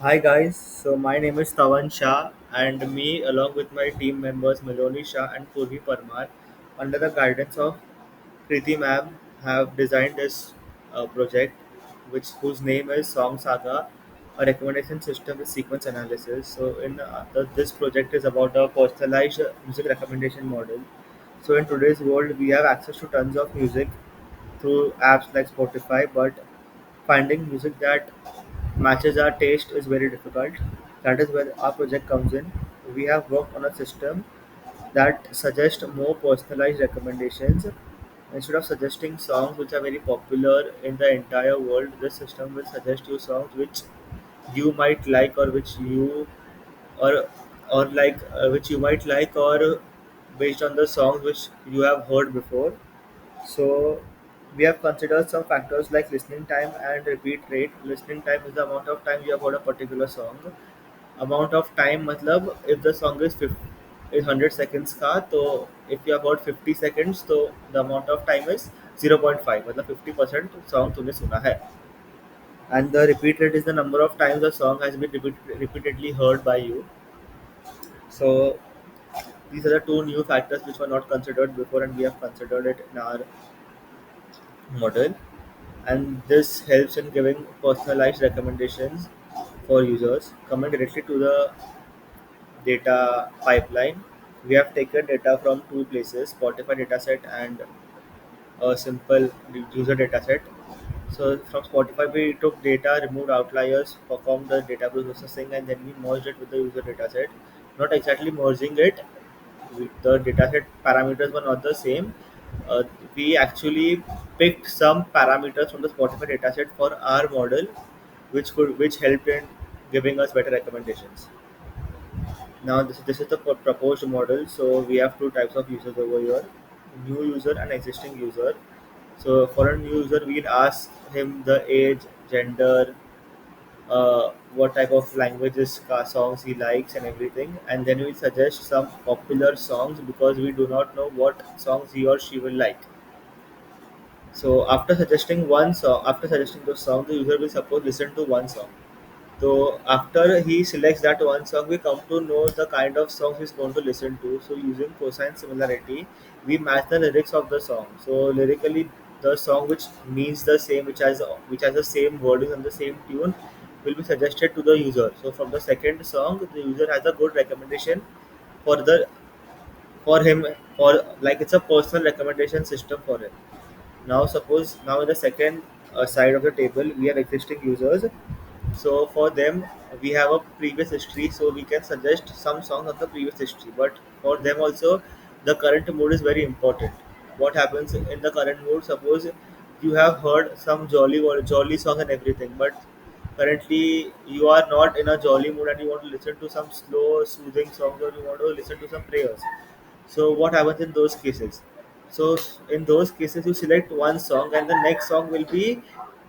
Hi guys, so my name is Tawan Shah and me along with my team members Miloni Shah and Purvi Parmar under the guidance of Preeti ma'am have designed this project whose name is Song Saga, a recommendation system with sequence analysis. So this project is about a personalized music recommendation model. So in today's world we have access to tons of music through apps like Spotify, but finding music that matches our taste is very difficult. That is where our project comes in. We have worked on a system that suggests more personalized recommendations. Instead of suggesting songs which are very popular in the entire world, this system will suggest you songs which you might like or or which you might like or based on the songs which you have heard before. So we have considered some factors like listening time and repeat rate. Listening time is the amount of time you have heard a particular song. Amount of time मतलब if the song is 100 seconds का तो if you have heard 50 seconds तो the amount of time is 0.5 मतलब 50% song तूने सुना है. And the repeat rate is the number of times the song has been repeatedly heard by you. So these are the two new factors which were not considered before and we have considered it in our model. And this helps in giving personalized recommendations for users coming directly to the data pipeline. We have taken data from two places: Spotify dataset and a simple user dataset. So from Spotify, we took data, removed outliers, performed the data processing, and then we merged it with the user dataset. Not exactly merging it; the dataset parameters were not the same. Uh, we actually picked some parameters from the Spotify dataset for our model, which helped in giving us better recommendations. Now this is the proposed model. So we have two types of users over here: new user and existing user. So for a new user, we'll ask him the age, gender, what type of languages songs he likes and everything, and then we suggest some popular songs because we do not know what songs he or she will like. So after suggesting those songs, the user will suppose listen to one song. So after he selects that one song, we come to know the kind of songs he's going to listen to. So using cosine similarity, we match the lyrics of the song. So lyrically, the song which means the same, which has the same wording and the same tune, will be suggested to the user. So from the second song, the user has a good recommendation for the for him for like it's a personal recommendation system for him. Now in the second side of the table, we have existing users. So for them, we have a previous history, so we can suggest some songs of the previous history. But for them also, the current mood is very important. What happens in the current mood? Suppose you have heard some jolly song and everything, but currently you are not in a jolly mood and you want to listen to some slow, soothing songs, or you want to listen to some prayers. So what happens in those cases? So in those cases, you select one song, and the next song will be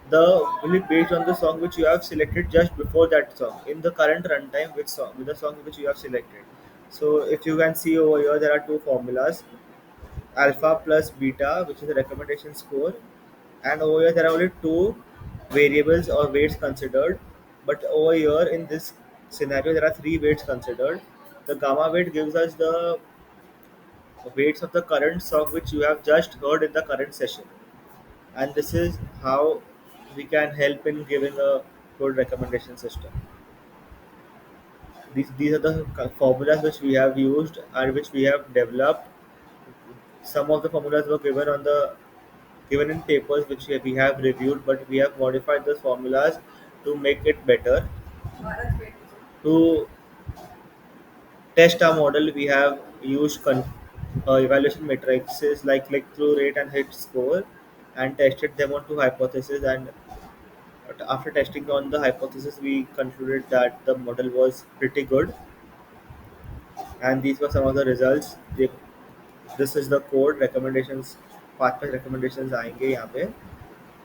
based on the song which you have selected just before that song. In the current runtime, which song with the song which you have selected. So if you can see over here, there are two formulas: alpha plus beta, which is the recommendation score, and over here there are only two variables or weights considered. But over here in this scenario, there are three weights considered. The gamma weight gives us the weights of the current song which you have just heard in the current session, and this is how we can help in giving a good recommendation system. These are the formulas which we have used and which we have developed. Some of the formulas were given in papers which we have reviewed, but we have modified those formulas to make it better. To test our model, we have used evaluation matrices like click-through rate and hit score, and tested them on two hypotheses. And after testing on the hypothesis, we concluded that the model was pretty good. And these were some of the results. This is the code recommendations, पांच पांच recommendations आएंगे यहाँ पे.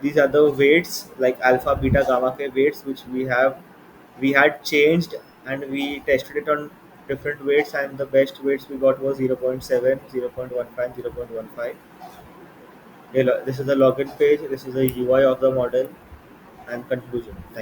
These are the weights like alpha, beta, gamma के weights which we had changed, and we tested it on different weights, and the best weights we got was 0.7, 0.15, 0.15. This is the login page. This is the UI of the model and conclusion. Thank you.